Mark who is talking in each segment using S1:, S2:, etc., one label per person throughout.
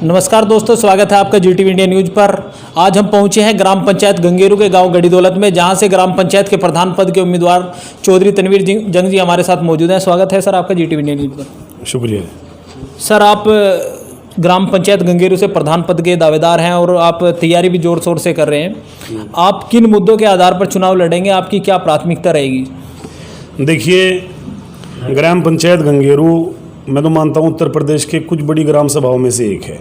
S1: नमस्कार दोस्तों, स्वागत है आपका जीटीवी इंडिया न्यूज़ पर। आज हम पहुंचे हैं ग्राम पंचायत गंगेरू के गांव गड़ी दौलत में, जहां से ग्राम पंचायत के प्रधान पद के उम्मीदवार चौधरी तनवीर जंग जी हमारे साथ मौजूद हैं। स्वागत है सर आपका जीटीवी इंडिया न्यूज़ पर।
S2: शुक्रिया
S1: सर, आप ग्राम पंचायत गंगेरू से प्रधान पद के दावेदार हैं और आप तैयारी भी जोर शोर से कर रहे हैं। आप किन मुद्दों के आधार पर चुनाव लड़ेंगे, आपकी क्या प्राथमिकता रहेगी?
S2: देखिए, ग्राम पंचायत गंगेरू मैं तो मानता हूँ उत्तर प्रदेश के कुछ बड़ी ग्राम सभाओं में से एक है।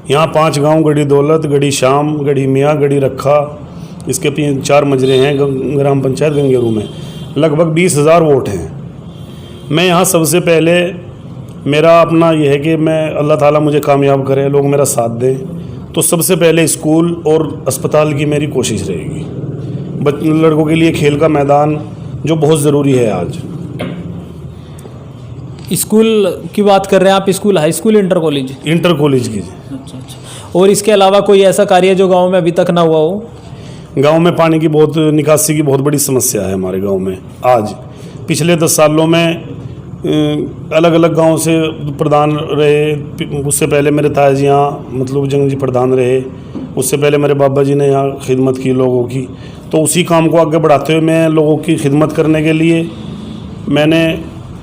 S2: यहाँ 5 गांव गड़ी दौलत, गड़ी शाम, गड़ी मियाँ, गड़ी रखा, इसके 4 मजरे हैं ग्राम पंचायत गंगेरू में। लगभग 20,000 वोट हैं। मैं यहाँ सबसे पहले मेरा अपना यह है कि मैं अल्लाह ताला मुझे कामयाब करे, लोग मेरा साथ दें, तो सबसे पहले स्कूल और अस्पताल की मेरी कोशिश रहेगी। लड़कों के लिए खेल का मैदान जो बहुत ज़रूरी है आज।
S1: स्कूल की बात कर रहे हैं आप? School, high school, inter college?
S2: Inter college की।
S1: अच्छा। और इसके अलावा कोई ऐसा कार्य जो गांव में अभी तक ना हुआ हो?
S2: गांव में पानी की निकासी की बहुत बड़ी समस्या है हमारे गांव में। आज पिछले 10 सालों में अलग अलग गांव से प्रधान रहे। उससे पहले मेरे ताया जी यहाँ मतलब जंग जी प्रधान रहे। उससे पहले मेरे बाबा जी ने यहाँ खिदमत की लोगों की। तो उसी काम को आगे बढ़ाते हुए मैं लोगों की खिदमत करने के लिए मैंने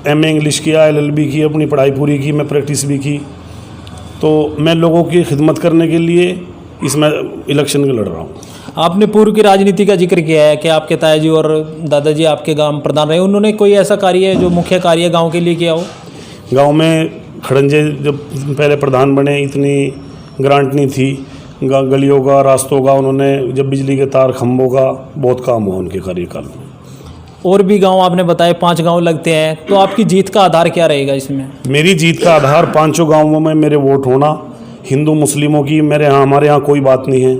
S2: MA इंग्लिश किया, LLB की, अपनी पढ़ाई पूरी की, मैं प्रैक्टिस भी की। तो मैं लोगों की खिदमत करने के लिए इसमें इलेक्शन लड़ रहा हूँ।
S1: आपने पूर्व की राजनीति का जिक्र किया है कि आपके तायाजी और दादाजी आपके गांव प्रधान रहे। उन्होंने कोई ऐसा कार्य जो मुख्य कार्य गांव के लिए किया हो? गांव
S2: में खड़ंजे जब पहले प्रधान बने, इतनी ग्रांट नहीं थी गलियों का, रास्तों का। उन्होंने जब बिजली के तार, खंभों का बहुत काम हुआ उनके कार्यकाल में।
S1: और भी गांव आपने बताए 5 गांव लगते हैं, तो आपकी जीत का आधार क्या रहेगा इसमें?
S2: मेरी जीत का आधार 5 गांवों में मेरे वोट होना। हिंदू मुस्लिमों की हमारे यहाँ कोई बात नहीं है।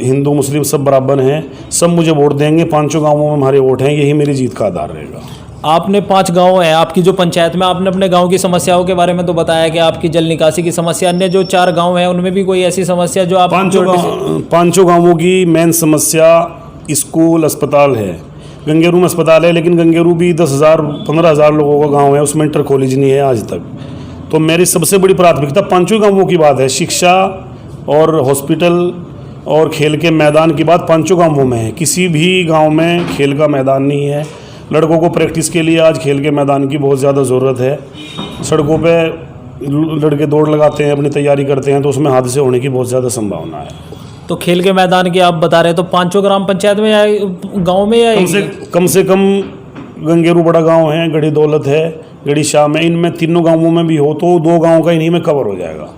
S2: हिंदू मुस्लिम सब बराबर हैं, सब मुझे वोट देंगे। 5 गांवों में हमारे वोट हैं, यही मेरी जीत का आधार रहेगा।
S1: आपने 5 गांव हैं आपकी जो पंचायत में, आपने अपने गांव की समस्याओं के बारे में तो बताया कि आपकी जल निकासी की समस्या। अन्य जो 4 गांव हैं उनमें भी कोई ऐसी समस्या जो आप?
S2: 5 गांवों की मेन समस्या स्कूल, अस्पताल है। गंगेरू में अस्पताल है, लेकिन गंगेरू भी 10,000 15,000 लोगों का गांव है, उसमें इंटर कॉलेज नहीं है आज तक। तो मेरी सबसे बड़ी प्राथमिकता 5 गांवों की बात है। शिक्षा और हॉस्पिटल और खेल के मैदान की बात 5 गांवों में है। किसी भी गांव में खेल का मैदान नहीं है। लड़कों को प्रैक्टिस के लिए आज खेल के मैदान की बहुत ज़्यादा ज़रूरत है। सड़कों पे लड़के दौड़ लगाते हैं, अपनी तैयारी करते हैं, तो उसमें हादसे होने की बहुत ज़्यादा संभावना है।
S1: तो खेल के मैदान की आप बता रहे हैं, तो 5 ग्राम पंचायत में या गांव में या
S2: कम से कम गंगेरू बड़ा गांव है, गड़ी दौलत है, गड़ी शाम है। इनमें तीनों गांवों में भी हो तो 2 गांवों का इन्हीं में कवर हो जाएगा।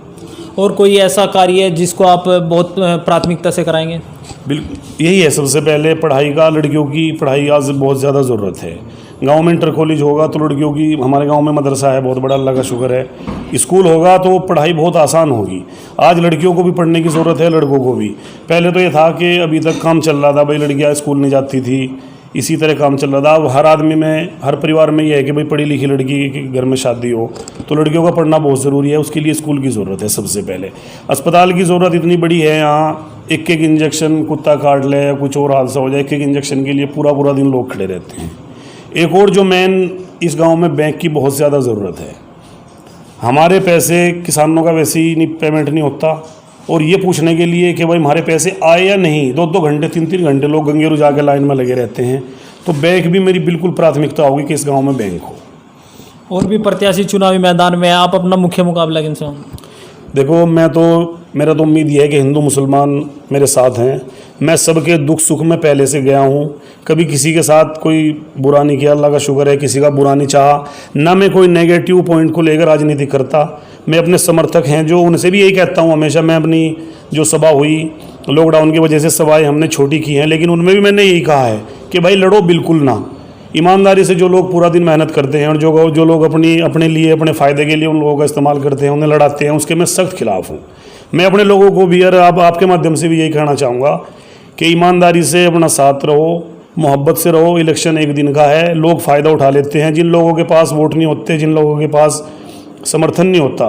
S1: और कोई ऐसा कार्य है जिसको आप बहुत प्राथमिकता से कराएंगे?
S2: बिल्कुल यही है। सबसे पहले पढ़ाई का, लड़कियों की पढ़ाई आज बहुत ज़्यादा ज़रूरत है। गांव में इंटर कॉलेज होगा तो लड़कियों की, हमारे गांव में मदरसा है बहुत बड़ा, अल्लाह का शुक्र है। स्कूल होगा तो पढ़ाई बहुत आसान होगी। आज लड़कियों को भी पढ़ने की ज़रूरत है, लड़कों को भी। पहले तो ये था कि अभी तक काम चल रहा था, भाई लड़कियाँ स्कूल नहीं जाती थी, इसी तरह काम चल रहा था। अब हर आदमी में, हर परिवार में ये है कि भाई पढ़ी लिखी लड़की के घर में शादी हो, तो लड़कियों का पढ़ना बहुत ज़रूरी है। उसके लिए स्कूल की ज़रूरत है सबसे पहले। अस्पताल की ज़रूरत इतनी बड़ी है यहाँ, एक इंजेक्शन, कुत्ता काट ले या कुछ और हादसा हो जाए, एक इंजेक्शन के लिए पूरा दिन लोग खड़े रहते हैं। एक और जो मेन इस गांव में बैंक की बहुत ज़्यादा ज़रूरत है। हमारे पैसे किसानों का वैसे ही नहीं पेमेंट नहीं होता, और ये पूछने के लिए कि भाई हमारे पैसे आए या नहीं, 2-2 घंटे 3-3 घंटे लोग गंगेरू जाके लाइन में लगे रहते हैं। तो बैंक भी मेरी बिल्कुल प्राथमिकता होगी कि इस गांव में बैंक हो।
S1: और भी प्रत्याशी चुनावी मैदान में, आप अपना मुख्य मुकाबला किनसे होंगे?
S2: देखो, मेरा तो उम्मीद ये है कि हिंदू मुसलमान मेरे साथ हैं। मैं सबके दुख सुख में पहले से गया हूँ, कभी किसी के साथ कोई बुरा नहीं किया, अल्लाह का शुक्र है, किसी का बुरा नहीं चाहा। ना मैं कोई नेगेटिव पॉइंट को लेकर राजनीति करता। मैं अपने समर्थक हैं जो, उनसे भी यही कहता हूँ हमेशा। मैं अपनी जो सभा हुई लॉकडाउन की वजह से, सभाएँ हमने छोटी की हैं, लेकिन उनमें भी मैंने यही कहा है कि भाई लड़ो बिल्कुल ना। ईमानदारी से जो लोग पूरा दिन मेहनत करते हैं और जो लोग अपने लिए, अपने फ़ायदे के लिए उन लोगों का इस्तेमाल करते हैं, उन्हें लड़ाते हैं, उसके मैं सख्त खिलाफ हूँ। मैं अपने लोगों को भी, और आपके माध्यम से भी यही कहना चाहूँगा कि ईमानदारी से अपना साथ रहो, मोहब्बत से रहो। इलेक्शन एक दिन का है, लोग फ़ायदा उठा लेते हैं। जिन लोगों के पास वोट नहीं होते, जिन लोगों के पास समर्थन नहीं होता,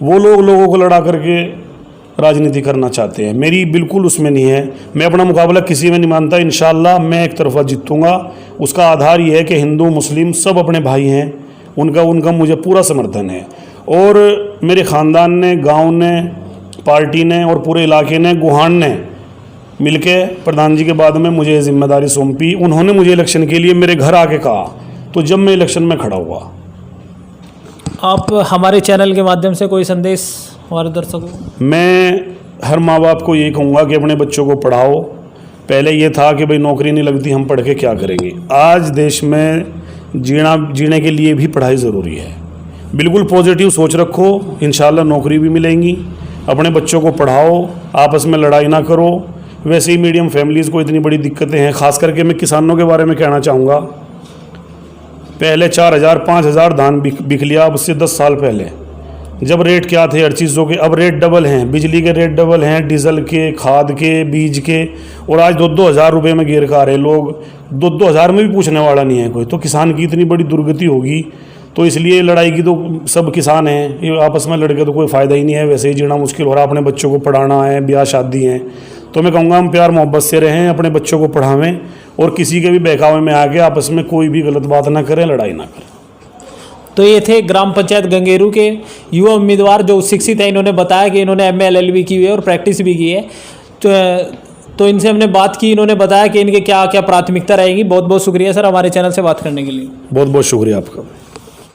S2: वो लोगों को लड़ा करके राजनीति करना चाहते हैं। मेरी बिल्कुल उसमें नहीं है। मैं अपना मुकाबला किसी में नहीं मानता। इंशाअल्लाह मैं एक तरफा जीतूँगा। उसका आधार ये है कि हिंदू मुस्लिम सब अपने भाई हैं, उनका मुझे पूरा समर्थन है। और मेरे ख़ानदान ने, गांव ने पार्टी ने और पूरे इलाके ने, गुहान ने मिलके प्रधान जी के बाद में मुझे जिम्मेदारी सौंपी। उन्होंने मुझे इलेक्शन के लिए मेरे घर आके कहा, तो जब मैं इलेक्शन में खड़ा हुआ।
S1: आप हमारे चैनल के माध्यम से कोई संदेश हमारे दर्शकों को?
S2: मैं हर माँ बाप को यही कहूँगा कि अपने बच्चों को पढ़ाओ। पहले ये था कि भाई नौकरी नहीं लगती, हम पढ़ के क्या करेंगे। आज देश में जीने के लिए भी पढ़ाई ज़रूरी है। बिल्कुल पॉजिटिव सोच रखो, इंशाल्लाह नौकरी भी मिलेंगी। अपने बच्चों को पढ़ाओ, आपस में लड़ाई ना करो। वैसे ही मीडियम फैमिलीज़ को इतनी बड़ी दिक्कतें हैं, ख़ास करके मैं किसानों के बारे में कहना चाहूँगा। पहले 4,000 5,000 धान बिक लिया, अब से 10 साल पहले जब रेट क्या थे हर चीज़ों के, अब रेट डबल हैं। बिजली के रेट डबल हैं, डीजल के, खाद के, बीज के, और आज 2-2 हज़ार रुपये में गिर खा रहे लोग। 2-2 हज़ार में भी पूछने वाला नहीं है कोई। तो किसान की इतनी बड़ी दुर्गति होगी, तो इसलिए लड़ाई की तो सब किसान हैं, ये आपस में लड़के तो कोई फ़ायदा ही नहीं है। वैसे ही जीना मुश्किल हो रहा, अपने बच्चों को पढ़ाना है, ब्याह शादी हैं। तो मैं कहूँगा हम प्यार मोहब्बत से रहें, अपने बच्चों को पढ़ावें, और किसी के भी बहकावे में आके आपस में कोई भी गलत बात ना करें, लड़ाई ना करें।
S1: तो ये थे ग्राम पंचायत गंगेरू के युवा उम्मीदवार जो शिक्षित हैं। इन्होंने बताया कि इन्होंने MA LLB की हुई है और प्रैक्टिस भी की है। तो इनसे हमने बात की, इन्होंने बताया कि इनके क्या क्या प्राथमिकता रहेगी। बहुत बहुत शुक्रिया सर हमारे चैनल से बात करने के लिए।
S2: बहुत बहुत शुक्रिया आपका।